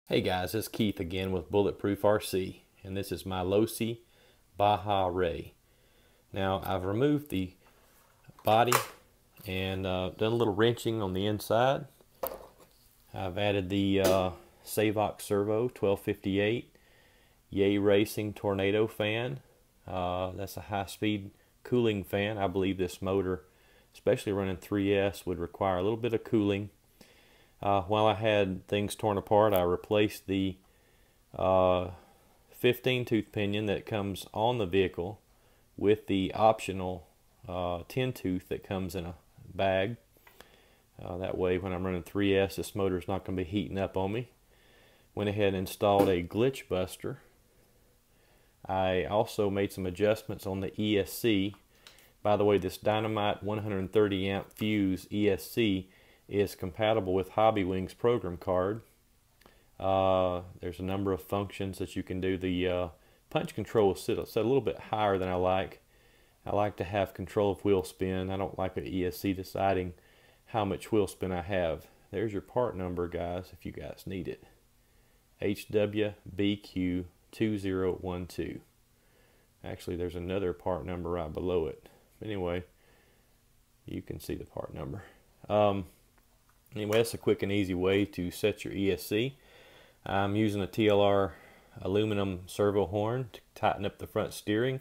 Hey guys, it's Keith again with Bulletproof RC, and this is my Losi Baja Rey. Now I've removed the body and done a little wrenching on the inside. I've added the Savox servo 1258 Yay Racing Tornado fan. That's a high-speed cooling fan. I believe this motor, especially running 3S, would require a little bit of cooling. While I had things torn apart, I replaced the 15 tooth pinion that comes on the vehicle with the optional 10 tooth that comes in a bag. That way when I'm running 3S, this motor is not going to be heating up on me. Went ahead and installed a glitch buster. I also made some adjustments on the ESC. By the way, this Dynamite 130 amp fuse ESC is compatible with Hobbywing's program card. There's a number of functions that you can do. The punch control is set a little bit higher than I like. I like to have control of wheel spin. I don't like an ESC deciding how much wheel spin I have. There's your part number, guys, if you guys need it. HWBQ2012. Actually, there's another part number right below it. Anyway, you can see the part number. Anyway, that's a quick and easy way to set your ESC. I'm using a TLR aluminum servo horn to tighten up the front steering.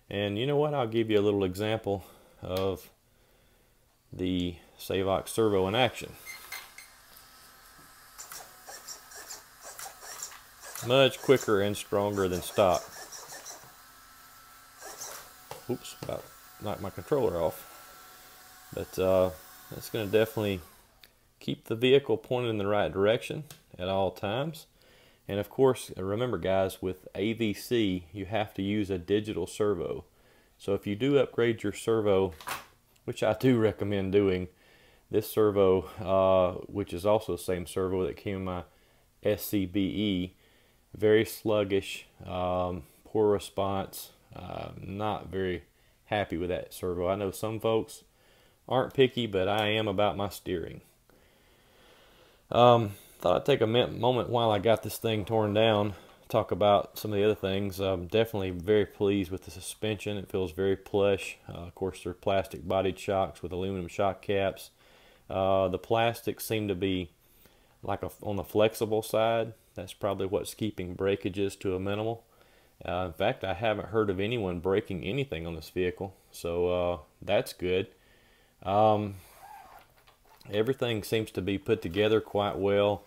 And you know what? I'll give you a little example of the Savox servo in action. Much quicker and stronger than stock. Oops, about knocked my controller off. But that's going to definitely keep the vehicle pointed in the right direction at all times. And of course, remember guys, with AVC you have to use a digital servo. So if you do upgrade your servo, which I do recommend doing, this servo, which is also the same servo that came in my SCBE, very sluggish, poor response, not very happy with that servo. I know some folks aren't picky, but I am about my steering. Thought I'd take a moment while I got this thing torn down, talk about some of the other things. I'm definitely very pleased with the suspension. It feels very plush. Of course, they're plastic bodied shocks with aluminum shock caps. The plastics seem to be like on the flexible side. That's probably what's keeping breakages to a minimal. In fact, I haven't heard of anyone breaking anything on this vehicle, so that's good. Everything seems to be put together quite well.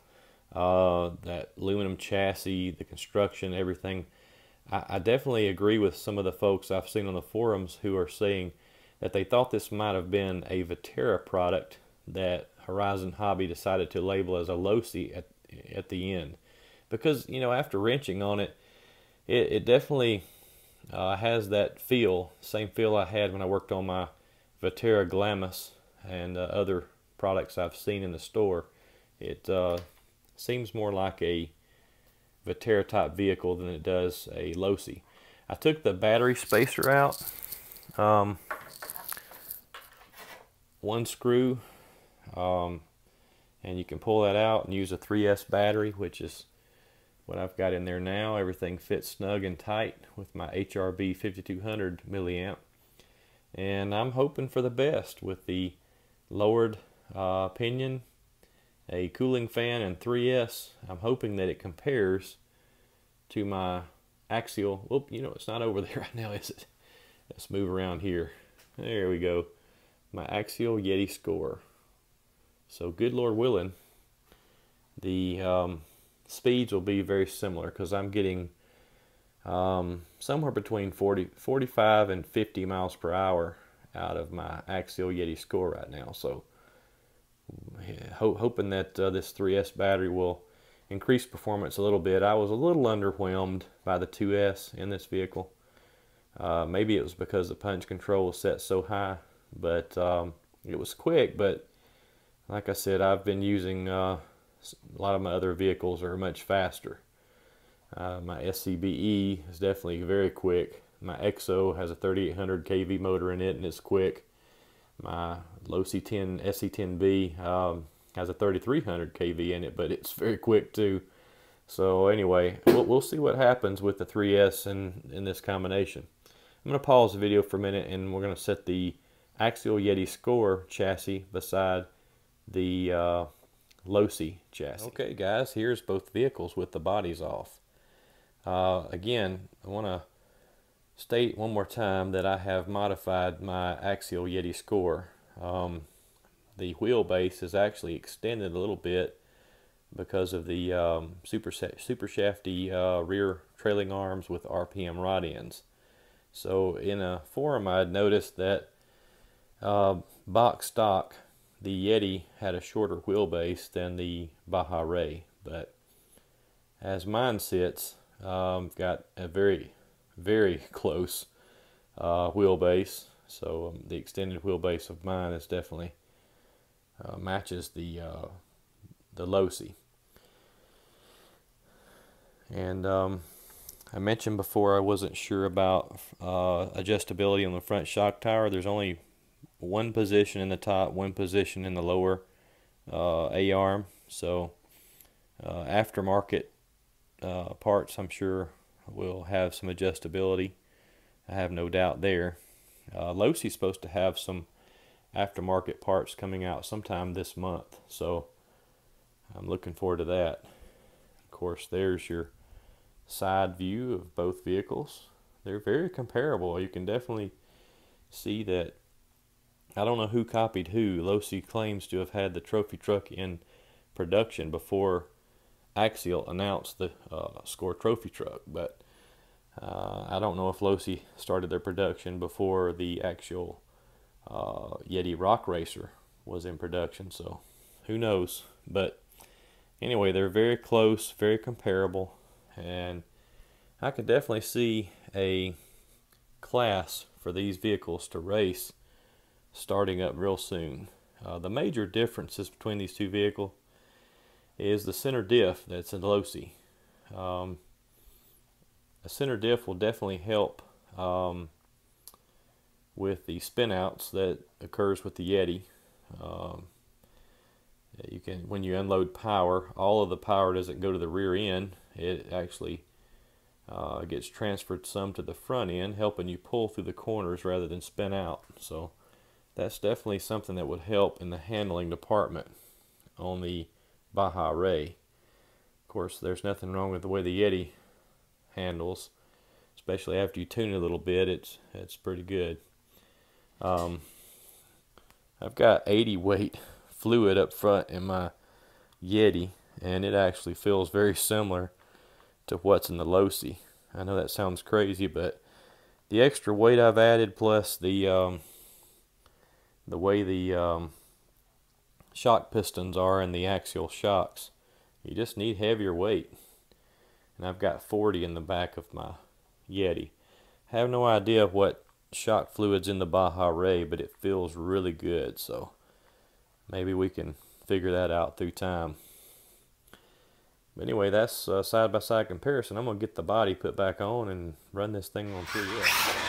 That aluminum chassis, the construction, everything. I definitely agree with some of the folks I've seen on the forums who are saying that they thought this might have been a Viterra product that Horizon Hobby decided to label as a Losi at the end. Because, you know, after wrenching on it, it definitely has that feel, same feel I had when I worked on my Viterra Glamis and other products I've seen in the store. It seems more like a Viterra type vehicle than it does a Losi. I took the battery spacer out, one screw, and you can pull that out and use a 3S battery, which is what I've got in there now. Everything fits snug and tight with my HRB 5200 milliamp, and I'm hoping for the best with the lowered pinion, a cooling fan, and 3S. I'm hoping that it compares to my axial. Whoop, you know it's not over there right now, is it? Let's move around here. There we go. My axial Yeti score. So good Lord willing, the speeds will be very similar, because I'm getting somewhere between 45 and 50 miles per hour out of my axial Yeti score right now. So yeah, hoping that this 3S battery will increase performance a little bit. I was a little underwhelmed by the 2S in this vehicle. Maybe it was because the punch control was set so high, but it was quick. But like I said, I've been using a lot of my other vehicles are much faster. My SCBE is definitely very quick. My EXO has a 3800 kV motor in it, and it's quick. My Losi SC10B has a 3300 kV in it, but it's very quick too. So anyway, we'll see what happens with the 3S in this combination. I'm going to pause the video for a minute, and we're going to set the Axial Yeti Score chassis beside the Losi chassis. Okay guys, here's both vehicles with the bodies off. Again, I want to state one more time that I have modified my Axial Yeti Score. The wheelbase is actually extended a little bit because of the super shafty rear trailing arms with RPM rod ends. So in a forum I had noticed that box stock, the Yeti had a shorter wheelbase than the Baja Rey, but as mine sits, got a very close wheelbase. So the extended wheelbase of mine is definitely matches the Losi. And I mentioned before I wasn't sure about adjustability on the front shock tower. There's only one position in the top, one position in the lower A-arm. So aftermarket parts, I'm sure, will have some adjustability. I have no doubt there. Losi's supposed to have some aftermarket parts coming out sometime this month, so I'm looking forward to that. Of course, there's your side view of both vehicles. They're very comparable. You can definitely see that. I don't know who copied who. Losi claims to have had the trophy truck in production before Axial announced the Score trophy truck, but I don't know if Losi started their production before the actual Yeti Rock Racer was in production, so who knows. But anyway, they're very close, very comparable, and I could definitely see a class for these vehicles to race starting up real soon. The major differences between these two vehicles is the center diff that's in Losi. A center diff will definitely help with the spinouts that occurs with the Yeti. You can, when you unload power, all of the power doesn't go to the rear end. It actually gets transferred some to the front end, helping you pull through the corners rather than spin out. So that's definitely something that would help in the handling department on the Baja Rey. Of course, there's nothing wrong with the way the Yeti handles, especially after you tune it a little bit. It's pretty good. I've got 80 weight fluid up front in my Yeti, and it actually feels very similar to what's in the Losi. I know that sounds crazy, but the extra weight I've added, plus the way the shock pistons are in the axial shocks, you just need heavier weight. And I've got 40 in the back of my Yeti. I have no idea what shock fluid's in the Baja Rey, but it feels really good, so maybe we can figure that out through time. But anyway, that's a side-by-side comparison. I'm going to get the body put back on and run this thing on 3S.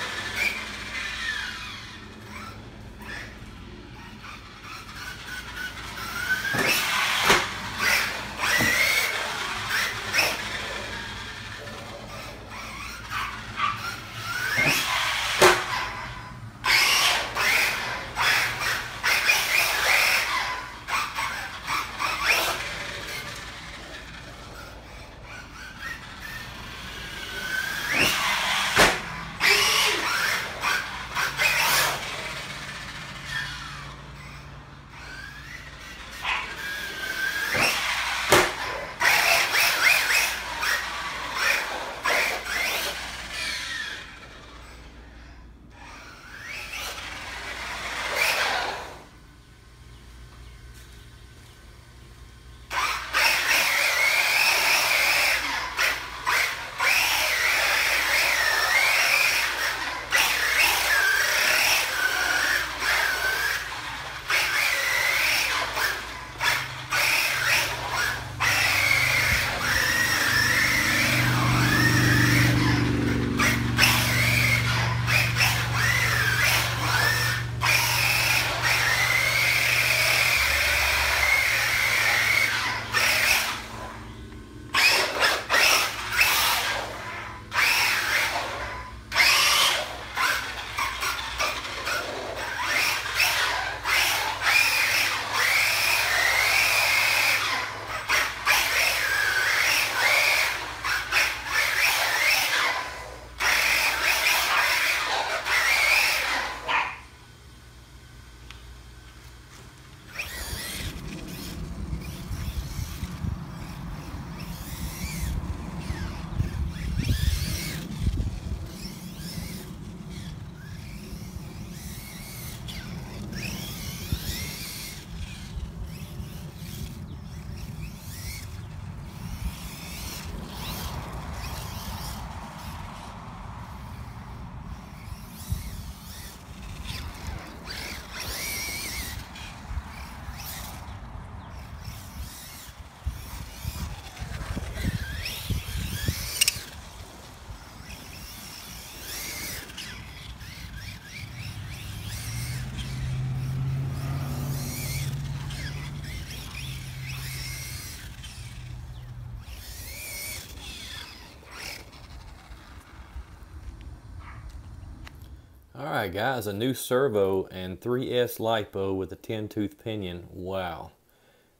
Alright guys, a new servo and 3S lipo with a 10-tooth pinion. Wow.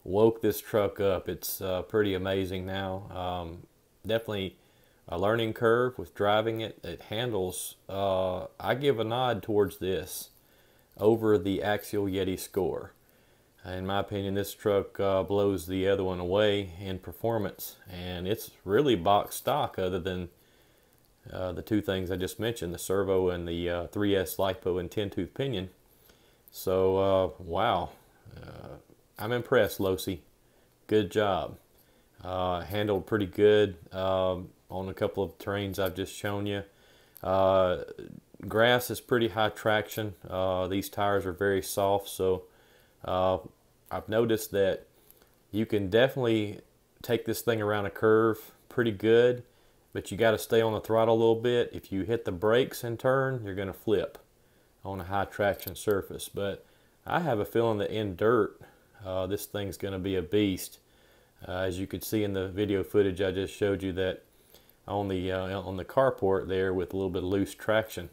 Woke this truck up. It's pretty amazing now. Definitely a learning curve with driving it. It handles, I give a nod towards this over the Axial Yeti Score. In my opinion, this truck blows the other one away in performance, and it's really box stock other than the two things I just mentioned, the servo and the 3S lipo and 10-tooth pinion. So, wow. I'm impressed, Losi. Good job. Handled pretty good on a couple of terrains I've just shown you. Grass is pretty high traction. These tires are very soft, so I've noticed that you can definitely take this thing around a curve pretty good, but you got to stay on the throttle a little bit. If you hit the brakes and turn, you're going to flip on a high traction surface. But I have a feeling that in dirt, this thing's going to be a beast. As you could see in the video footage I just showed you, that on the carport there with a little bit of loose traction,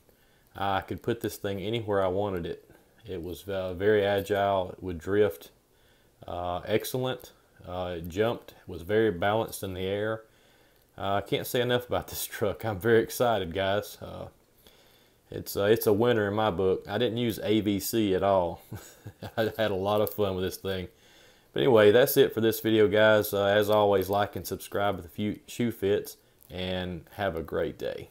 I could put this thing anywhere I wanted it. It was very agile. It would drift excellent. It jumped, was very balanced in the air. I can't say enough about this truck. I'm very excited, guys. It's a winner in my book. I didn't use AVC at all. I had a lot of fun with this thing. But anyway, that's it for this video, guys. As always, like and subscribe if the shoe fits, and have a great day.